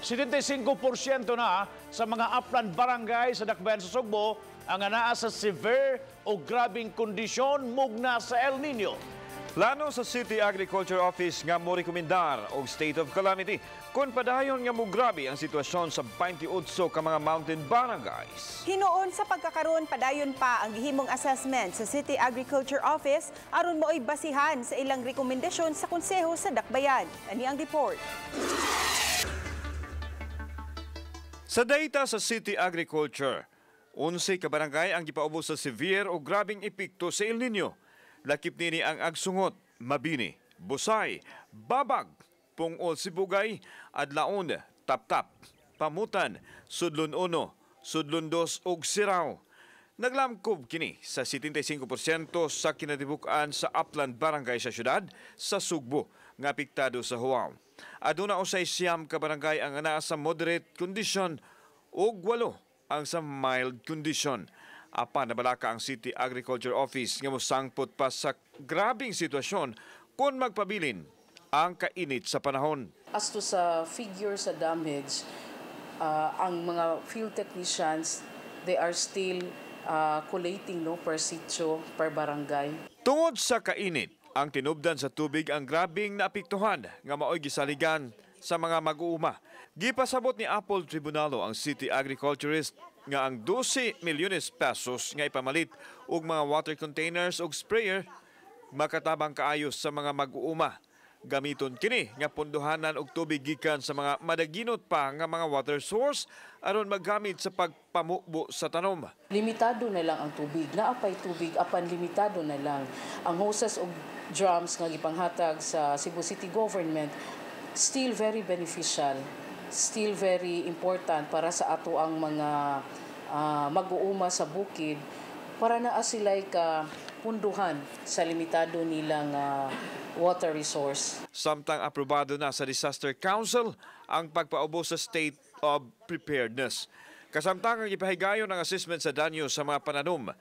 75% na sa mga upland barangay sa Dakbayan sa Sugbo ang anaa sa severe o grabing kondisyon mugna sa El Nino. Plano sa City Agriculture Office nga mo rekomendar og state of calamity kung padayon nga mo grabe ang sitwasyon sa 28 ka mga mountain barangays. Hinuon sa pagkakaroon padayon pa ang gihimong assessment sa City Agriculture Office aron mo'y basihan sa ilang rekomendasyon sa konseho sa Dakbayan. Ani ang report. Sa data sa City Agriculture, 11 ka barangay ang gipaubos sa severe o grabing epekto sa El Nino. Lakip nini ang Agsungot, Mabini, Busay, Babag, Pungol Sibugay, Adlaon, Taptap, Pamutan, Sudlon 1, Sudlon 2 ug Sirao. Naglamkob kini sa 75% sa kinatibukan sa upland barangay sa syudad sa Sugbo nga apektado sa Huaw. Aduna usay siyam ka barangay ang anaa sa moderate condition ug 8 ang sa mild condition. Apan nabalaka ang City Agriculture Office nga mosangpot pa sa grabing sitwasyon kung magpabilin ang kainit sa panahon. As to sa figure sa damage, ang mga field technicians, they are still collating per sitio, per barangay. Tungod sa kainit, ang tinubdan sa tubig ang grabing naapektuhan nga maoy gisaligan sa mga mag-uuma. Gipasabot ni Apple Tribunalo ang City Agriculturist nga ang 12 milyones pesos nga ipamalit og mga water containers og sprayer makatabang kaayos sa mga mag-uuma. Gamiton kini nga punduhanan og tubig gikan sa mga madaginot pa nga mga water source aron maggamit sa pagpamukbo sa tanom. Limitado na lang ang tubig, naapay tubig apan limitado na lang. Ang hoses og drums nga gipanghatag sa Cebu City Government still very beneficial, still very important para sa ato ang mga mag-uuma sa bukid para naa sila'y punduhan sa limitado nilang water resource. Samtang aprobado na sa Disaster Council ang pagpaubos sa state of preparedness. Kasamtang ang ipahigayon ng assessment sa danyo sa mga pananom.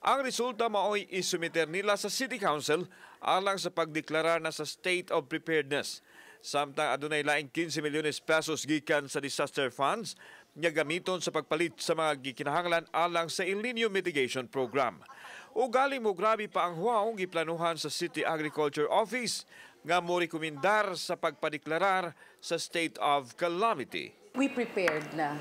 Ang resulta maoy isumiter nila sa City Council alang sa pagdeklarar na sa state of preparedness. Samtang adunay laing 15 milyones pesos gikan sa disaster funds nga gamiton sa pagpalit sa mga gikinahanglan alang sa El Nino Mitigation Program. Ugali mo grabe pa ang huwaong giplanuhan sa City Agriculture Office nga mo rekomendar sa pagpadeklarar sa state of calamity. We prepared na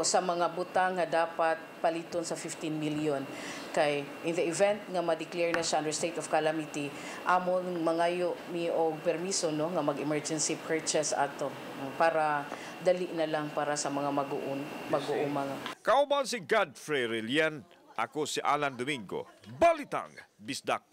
sa mga butang nga dapat paliton sa 15 million. Kay in the event nga ma-declare na siya under state of calamity, amon mangayo mi og permiso nga mag-emergency purchase ato para dali na lang para sa mga mag-uuma. Kauban si Godfrey Rillian, ako si Alan Domingo, Balitang Bisdak.